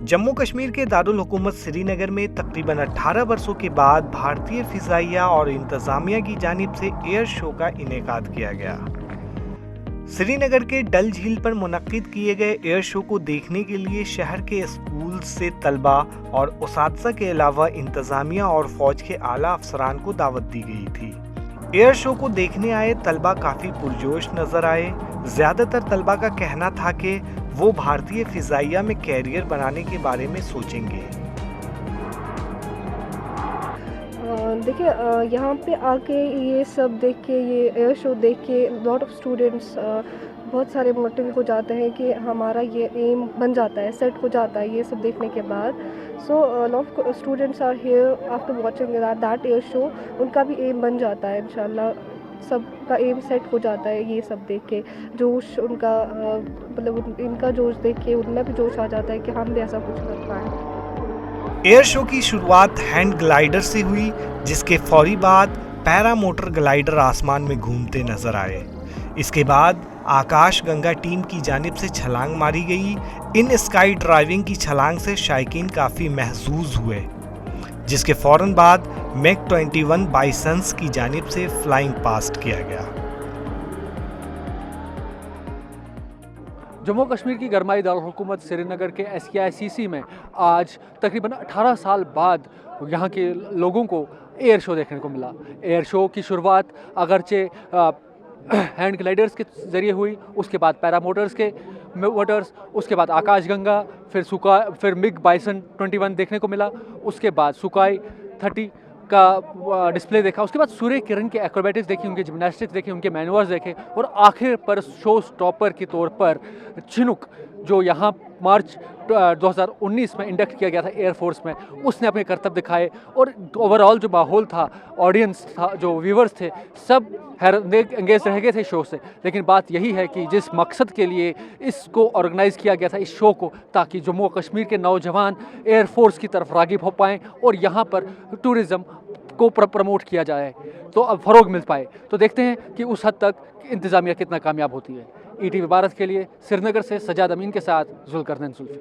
जम्मू कश्मीर के दारुल हुकूमत श्रीनगर में तकरीबन 18 वर्षों के बाद भारतीय फिजाइया और इंतजामिया की जानिब से एयर शो का इनेकाद किया गया। श्रीनगर के डल झील पर मुनक्किद किए गए एयर शो को देखने के लिए शहर के स्कूल से तलबा और उसातिज़ा के अलावा इंतजामिया और फौज के आला अफसरान को दावत दी गई थी। एयर शो को देखने आए तलबा काफ़ी पुरजोश नजर आए। ज़्यादातर तलबा का कहना था कि वो भारतीय फिजाइया में कैरियर बनाने के बारे में सोचेंगे। देखिए, यहाँ पे आके ये सब देख के, ये एयर शो देख के लॉट ऑफ स्टूडेंट्स बहुत सारे मोटिव हो जाते हैं कि हमारा ये एम बन जाता है, सेट हो जाता है ये सब देखने के बाद। So lot of students are here after watching that air show. उनका भी एम बन जाता है, इंशाल्लाह सबका एम सेट हो जाता है ये सब देख के। जोश उनका मतलब इनका जोश देख के उनमें भी जोश आ जाता है कि हम भी ऐसा कुछ कर पाएँ। एयर शो की शुरुआत हैंड ग्लाइडर से हुई, जिसके फौरी बाद पैरा मोटर ग्लाइडर आसमान में घूमते नजर आए। इसके बाद आकाश गंगा टीम की जानिब से छलांग मारी गई। इन स्काई ड्राइविंग की छलांग से शायकीन काफ़ी महजूज हुए, जिसके फौरन बाद मैक 21 बाइसन्स की जानिब से फ्लाइंग पास्ट किया गया। जम्मू कश्मीर की गरमाई दारुल हुकूमत श्रीनगर के SKICC में आज तकरीबन 18 साल बाद यहाँ के लोगों को एयर शो देखने को मिला। एयर शो की शुरुआत अगरचे हैंड ग्लाइडर्स के ज़रिए हुई, उसके बाद पैरामोटर्स के मोटर्स, उसके बाद आकाशगंगा, फिर मिग बाइसन 21 देखने को मिला, उसके बाद सुकाई 30 का डिस्प्ले देखा, उसके बाद सूर्य किरण के एक्रोबैटिक्स देखी, उनके जिम्नास्टिक्स देखे, उनके मैनूवर्स देखे, और आखिर पर शो स्टॉपर के तौर पर चिनूक, जो यहाँ मार्च 2019 में इंडक्ट किया गया था एयरफोर्स में, उसने अपने करतब दिखाए। और ओवरऑल जो माहौल था, ऑडियंस था, जो व्यूवर्स थे, सब एंगेज रह गए थे शो से। लेकिन बात यही है कि जिस मकसद के लिए इसको ऑर्गेनाइज़ किया गया था, इस शो को, ताकि जम्मू कश्मीर के नौजवान एयरफोर्स की तरफ राग़िब हो पाएँ और यहाँ पर टूरिज़म को प्रमोट किया जाए, तो अब फ़रोग मिल पाए। तो देखते हैं कि उस हद तक इंतज़ामिया कितना कामयाब होती है। ETV भारत के लिए श्रीनगर से सजाद अमीन के साथ जुल्करनैन जुल्फी।